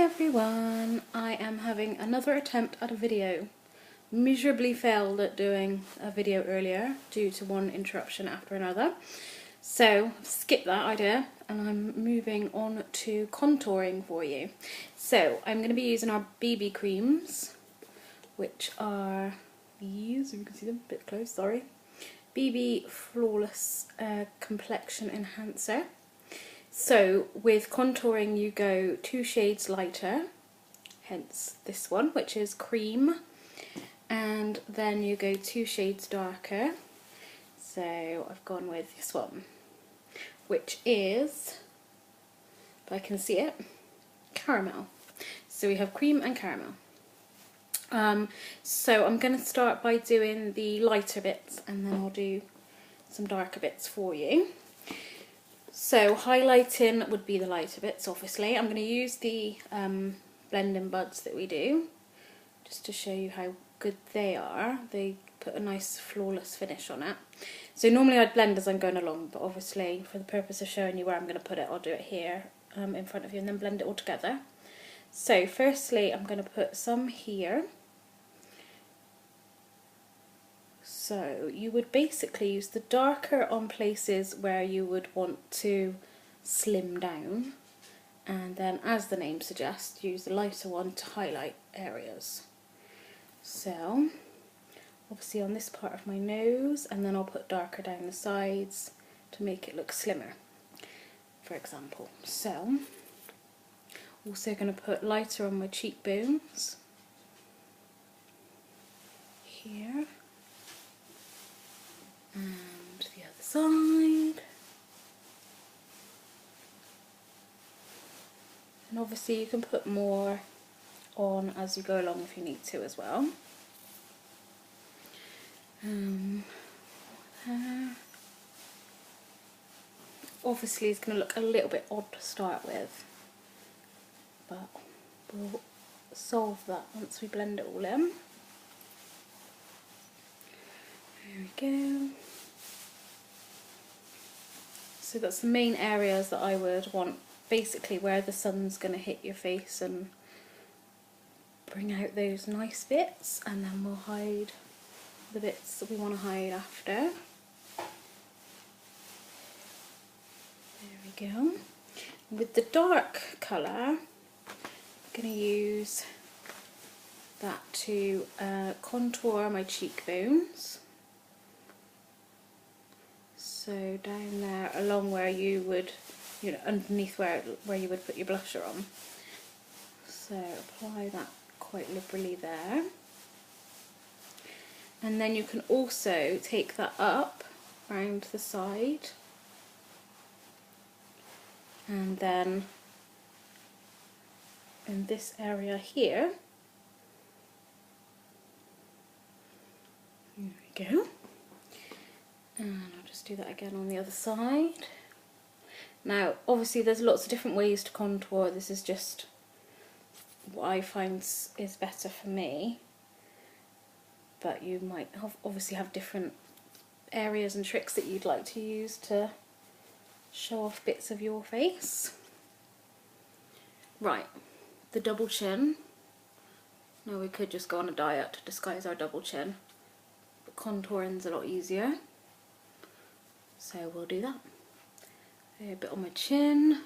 everyone, I am having another attempt at a video. Miserably failed at doing a video earlier due to one interruption after another. So skip that idea and I'm moving on to contouring for you. So I'm going to be using our BB creams, which are these, you can see them a bit close, sorry. BB Flawless Complexion Enhancer. So with contouring you go 2 shades lighter, hence this one, which is cream, and then you go 2 shades darker. So I've gone with this one, which is, if I can see it, caramel. So we have cream and caramel. So I'm going to start by doing the lighter bits and then I'll do some darker bits for you. So highlighting would be the lighter bits, obviously. I'm going to use the blending buds that we do, just to show you how good they are. They put a nice flawless finish on it. So normally I'd blend as I'm going along, but obviously for the purpose of showing you where I'm going to put it, I'll do it here in front of you and then blend it all together. So firstly I'm going to put some here. So you would basically use the darker on places where you would want to slim down, and then, as the name suggests, use the lighter one to highlight areas. So obviously on this part of my nose, and then I'll put darker down the sides to make it look slimmer, for example. So also going to put lighter on my cheekbones here. And the other side. And obviously you can put more on as you go along if you need to as well. Obviously it's going to look a little bit odd to start with, but we'll solve that once we blend it all in. There we go. So that's the main areas that I would want, basically where the sun's going to hit your face and bring out those nice bits, and then we'll hide the bits that we want to hide after. There we go. With the dark colour, I'm going to use that to contour my cheekbones. So down there, along where you would, underneath where you would put your blusher on. So apply that quite liberally there. And then you can also take that up round the side. And then in this area here, there we go. And I'll just do that again on the other side. Now obviously there's lots of different ways to contour. This is just what I find is better for me, but you might obviously have different areas and tricks that you'd like to use to show off bits of your face. Right, the double chin. Now we could just go on a diet to disguise our double chin, but contouring's a lot easier. So we'll do that. A bit on my chin,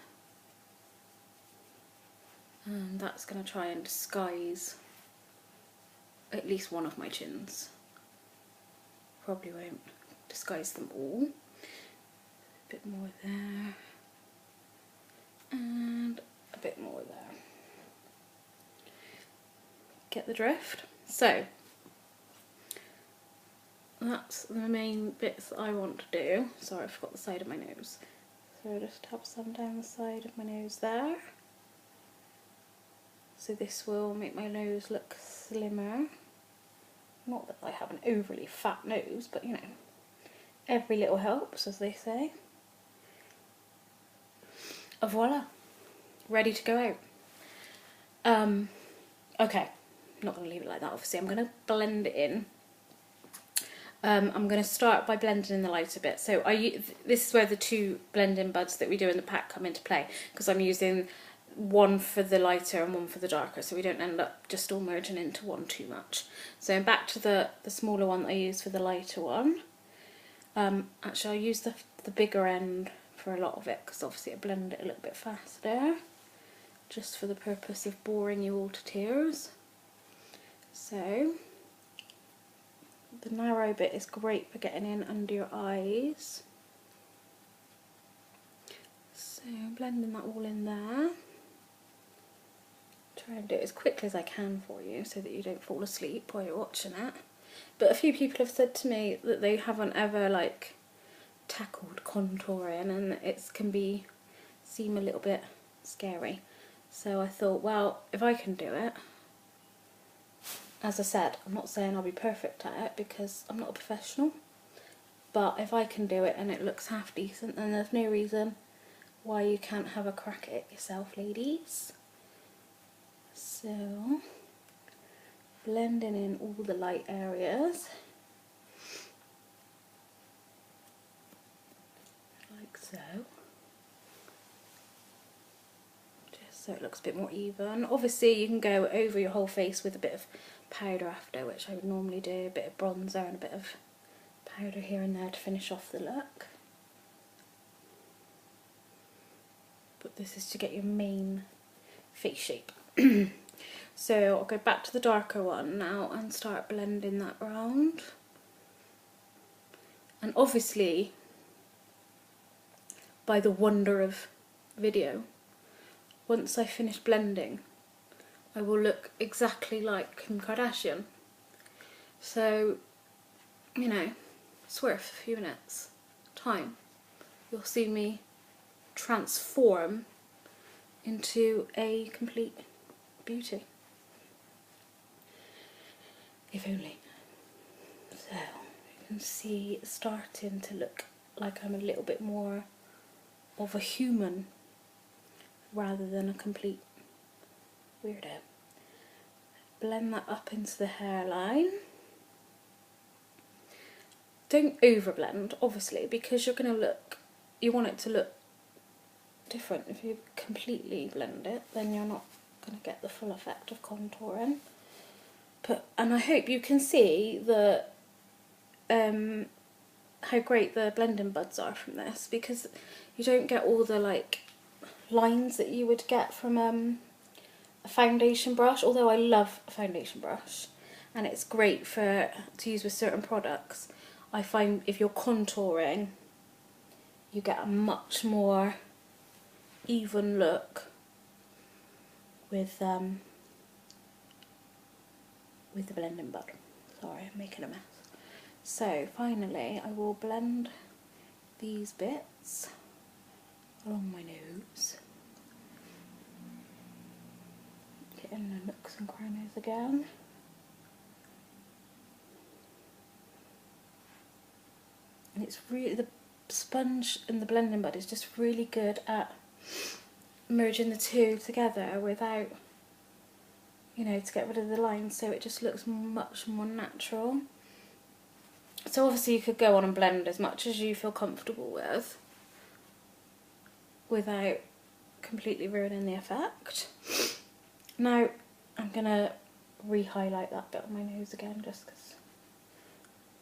and that's going to try and disguise at least one of my chins. Probably won't disguise them all. A bit more there, and a bit more there. Get the drift? So that's the main bits that I want to do. Sorry, I forgot the side of my nose. So I'll just tap some down the side of my nose there. So this will make my nose look slimmer. Not that I have an overly fat nose, but every little helps, as they say. Voila, ready to go out. Okay, not going to leave it like that, obviously. I'm going to blend it in. I'm going to start by blending in the lighter bit. So this is where the 2 blending buds that we do in the pack come into play, because I'm using one for the lighter and one for the darker, so we don't end up just all merging into one too much. So back to the smaller one that I used for the lighter one. Actually I'll use the bigger end for a lot of it, because obviously it'll blend it a little bit faster, just for the purpose of boring you all to tears. So the narrow bit is great for getting in under your eyes. So I'm blending that all in there. Try and do it as quickly as I can for you so that you don't fall asleep while you're watching it. But a few people have said to me that they haven't ever like tackled contouring, and it can seem a little bit scary. So I thought, well, if I can do it, as I said, I'm not saying I'll be perfect at it because I'm not a professional, but if I can do it and it looks half decent, then there's no reason why you can't have a crack at it yourself, ladies. So, blending in all the light areas, like so, just so it looks a bit more even. Obviously you can go over your whole face with a bit of powder after, which I would normally do, a bit of bronzer and a bit of powder here and there to finish off the look. But this is to get your main face shape. So I'll go back to the darker one now and start blending that round. And obviously, by the wonder of video, once I finish blending, I will look exactly like Kim Kardashian. So, you know, it's worth a few minutes time. You'll see me transform into a complete beauty. If only. So you can see it's starting to look like I'm a little bit more of a human rather than a complete weirdo. Blend that up into the hairline. Don't overblend, obviously, because you're going to look, you want it to look different. If you completely blend it, then you're not going to get the full effect of contouring. And I hope you can see the how great the blending buds are from this, because you don't get all the like lines that you would get from a foundation brush, although I love a foundation brush and it's great to use with certain products. I find if you're contouring, you get a much more even look with the blending bud. Sorry, I'm making a mess. So finally I will blend these bits along my nose, getting the nooks and crannies again. And it's really, the sponge and the blending bud is just really good at merging the two together without, you know, to get rid of the lines, so it just looks much more natural. So obviously you could go on and blend as much as you feel comfortable with without completely ruining the effect. Now I'm going to re-highlight that bit on my nose again, just because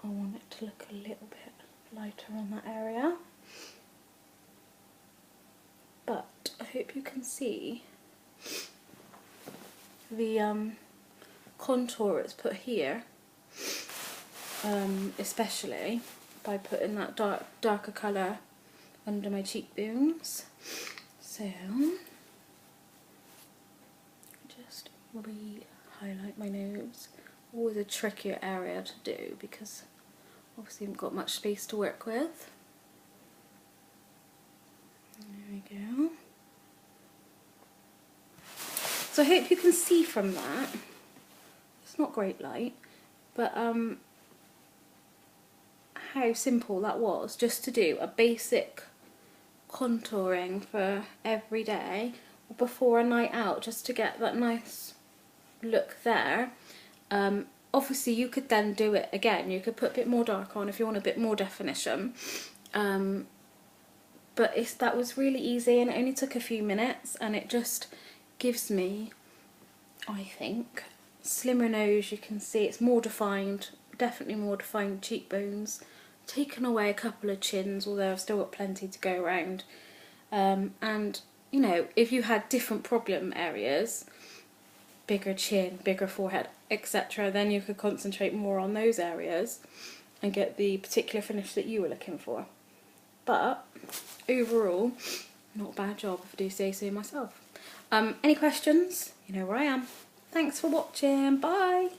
I want it to look a little bit lighter on that area. But I hope you can see the contour it's put here, especially by putting that darker colour under my cheekbones. So just re-highlight my nose. Always a trickier area to do because obviously I haven't got much space to work with. There we go. So I hope you can see from that, it's not great light, but how simple that was, just to do a basic contouring for every day or before a night out, just to get that nice look there. Obviously you could then do it again, you could put a bit more dark on if you want a bit more definition, but that was really easy and it only took a few minutes, and it just gives me, I think, slimmer nose. You can see it's more defined, definitely more defined cheekbones, taken away a couple of chins, although I've still got plenty to go around. And you know, if you had different problem areas, bigger chin, bigger forehead, etc., then you could concentrate more on those areas and get the particular finish that you were looking for. But overall, not a bad job, if I do say so myself. Any questions? You know where I am. Thanks for watching. Bye.